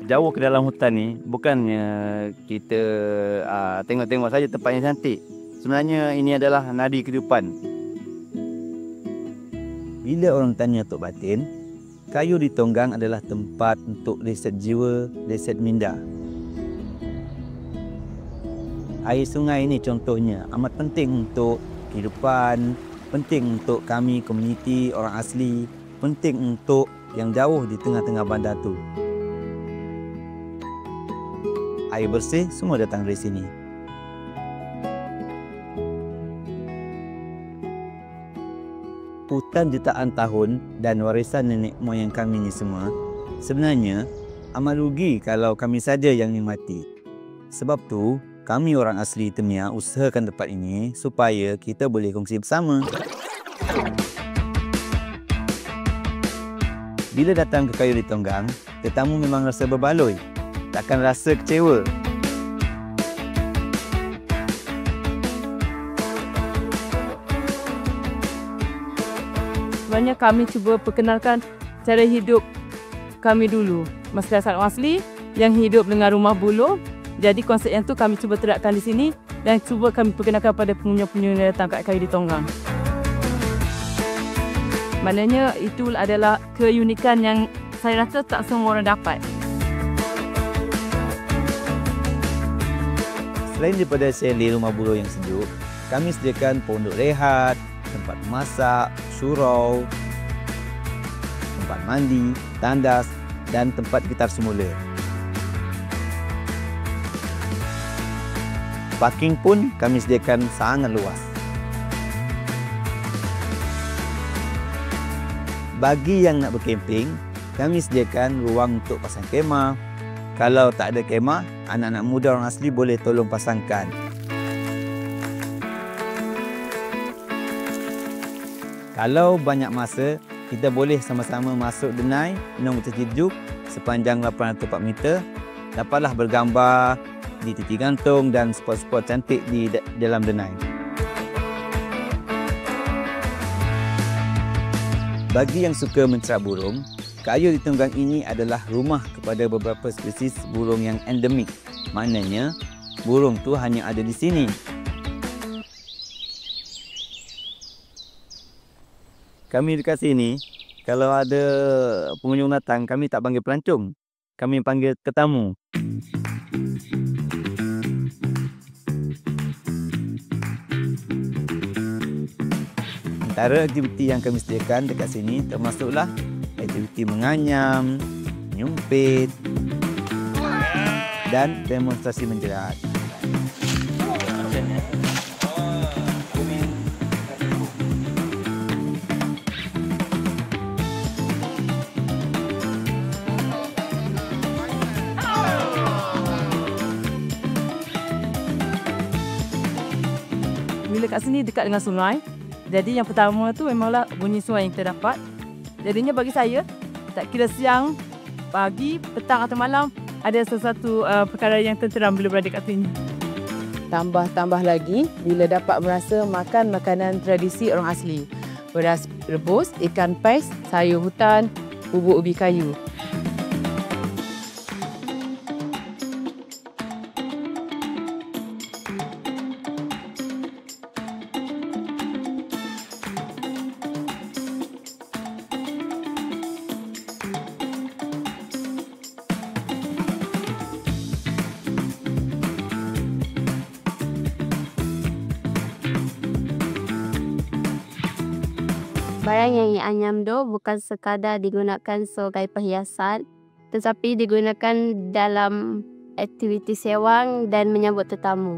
jauh ke dalam hutan ni bukannya kita tengok-tengok saja tempat yang cantik. Sebenarnya ini adalah nadi kehidupan. Bila orang tanya Tok Batin, kayu di Tonggang adalah tempat untuk reset jiwa, reset minda. Air sungai ini contohnya amat penting untuk kehidupan, penting untuk kami komuniti orang asli, penting untuk yang jauh di tengah-tengah bandar tu. Air bersih semua datang dari sini. Hutan jutaan tahun dan warisan nenek moyang kami ni semua sebenarnya amat rugi kalau kami saja yang nikmati. Sebab tu kami orang asli Temia usahakan tempat ini supaya kita boleh kongsi bersama. Bila datang ke kayu di Tonggang, tetamu memang rasa berbaloi, takkan rasa kecewa. Sebenarnya kami cuba perkenalkan cara hidup kami dulu. Masyarakat asli yang hidup dengan rumah buluh. Jadi konsep yang tu kami cuba terapkan di sini dan cuba kami perkenalkan pada pengunjung-pengunjung yang datang kat kayu di Tonggang. Maknanya itu adalah keunikan yang saya rasa tak semua orang dapat. Selain daripada seli rumah buluh yang sejuk, kami sediakan pondok rehat, tempat memasak, surau, tempat mandi, tandas dan tempat gitar semula. Parking pun kami sediakan sangat luas. Bagi yang nak berkemping, kami sediakan ruang untuk pasang kemah. Kalau tak ada kemah, anak-anak muda orang asli boleh tolong pasangkan. Kalau banyak masa, kita boleh sama-sama masuk denai, minum air sejuk sepanjang 804 meter. Dapatlah bergambar di titik gantung dan spot-spot cantik di dalam denai. Bagi yang suka mencerap burung, kayu di Tonggang ini adalah rumah kepada beberapa spesies burung yang endemik. Maknanya, burung tu hanya ada di sini. Kami dekat sini, kalau ada pengunjung datang, kami tak panggil pelancong. Kami panggil tetamu. Antara aktiviti yang kami sediakan dekat sini termasuklah aktiviti menganyam, menyumpit dan demonstrasi menjerat. Bila kat sini dekat dengan sungai, jadi yang pertama tu memanglah bunyi sungai yang kita dapat. Jadinya bagi saya, tak kira siang, pagi, petang atau malam, ada sesuatu perkara yang tenteram bila berada kat sini. Tambah lagi bila dapat merasa makan makanan tradisi orang asli. Beras rebus, ikan pais, sayur hutan, bubuk ubi kayu. Barang yang dianyam tu bukan sekadar digunakan sebagai perhiasan, tetapi digunakan dalam aktiviti sewang dan menyambut tetamu.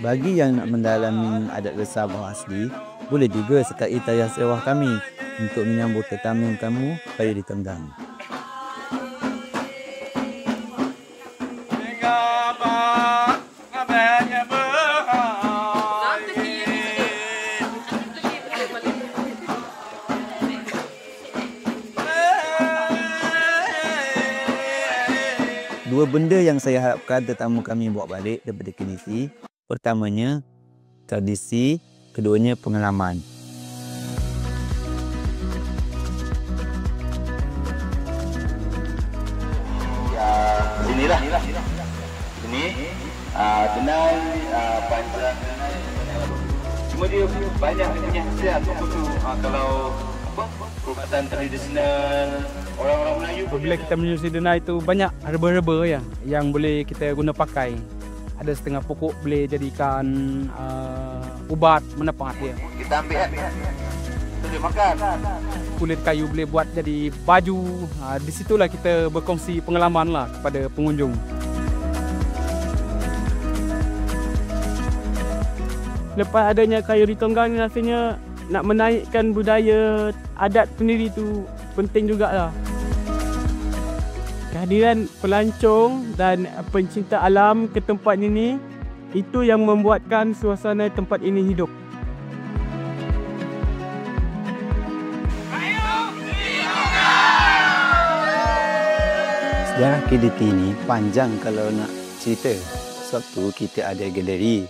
Bagi yang nak mendalami adat resah bawah asli, boleh juga sekai tayar sewah kami untuk menyambut tetamu kamu kayu di Tonggang. Dua benda yang saya harapkan tetamu kami bawa balik daripada KDC. Pertamanya, tradisi. Keduanya, pengalaman. Sinilah. Sini. Denai, panjang denai. Cuma dia banyak punya khasiat tu. Kalau perubatan tradisional orang-orang Melayu. Bila kita menyusun denai itu banyak herba-herba ya yang boleh kita guna pakai. Ada setengah pokok boleh jadikan ubat menepang dia. Kita ambil boleh makan. Kulit kayu boleh buat jadi baju. Di situlah kita berkongsi pengalaman lah kepada pengunjung. Lepas adanya kayu Ritonggang ni rasanya nak menaikkan budaya adat sendiri tu penting jugalah. Kehadiran pelancong dan pencinta alam ke tempat ini, itu yang membuatkan suasana tempat ini hidup. Sejarah KDT ni panjang kalau nak cerita. Sebab tu kita ada galeri.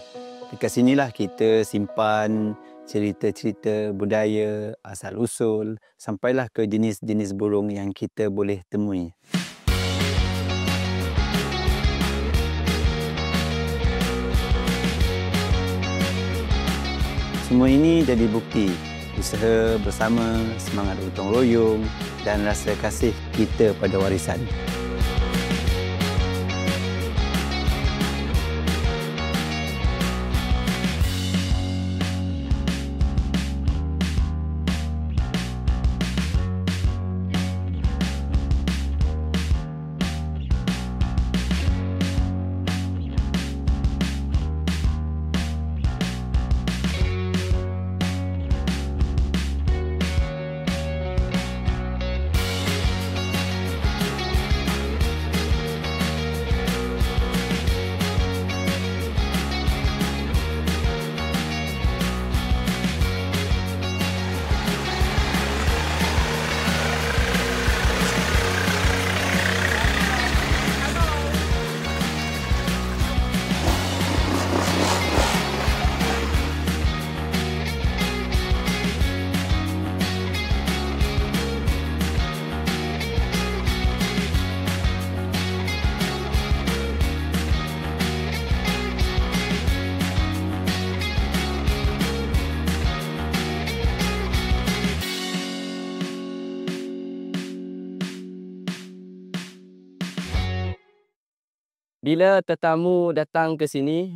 Dekat sinilah kita simpan cerita-cerita budaya, asal-usul, sampailah ke jenis-jenis burung yang kita boleh temui. Semua ini jadi bukti usaha bersama, semangat gotong royong dan rasa kasih kita pada warisan. Bila tetamu datang ke sini,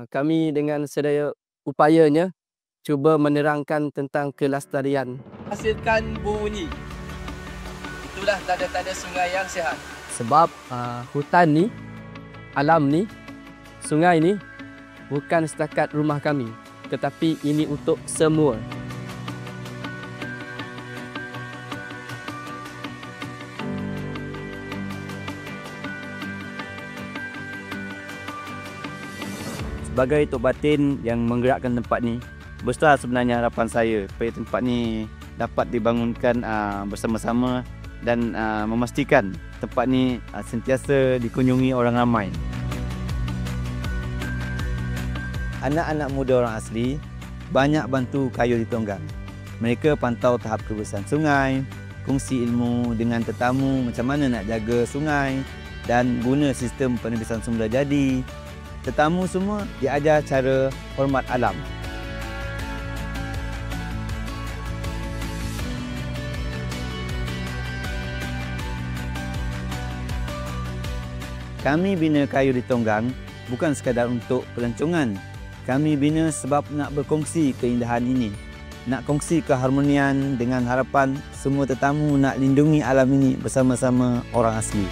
kami dengan sedaya upayanya cuba menerangkan tentang kelestarian. Hasilkan bunyi. Itulah tanda-tanda sungai yang sihat. Sebab hutan ni, alam ni, sungai ni bukan setakat rumah kami, tetapi ini untuk semua. Sebagai tok batin yang menggerakkan tempat ni, besar sebenarnya harapan saya supaya tempat ni dapat dibangunkan bersama-sama dan memastikan tempat ni sentiasa dikunjungi orang ramai. Anak-anak muda orang asli banyak bantu kayu Ritonggang. Mereka pantau tahap kebersihan sungai, kongsi ilmu dengan tetamu macam mana nak jaga sungai dan guna sistem penebisan semula jadi. Tetamu semua diajar cara hormat alam. Kami bina kayu Ritonggang bukan sekadar untuk pelancongan. Kami bina sebab nak berkongsi keindahan ini. Nak kongsi keharmonian dengan harapan semua tetamu nak lindungi alam ini bersama-sama orang asli.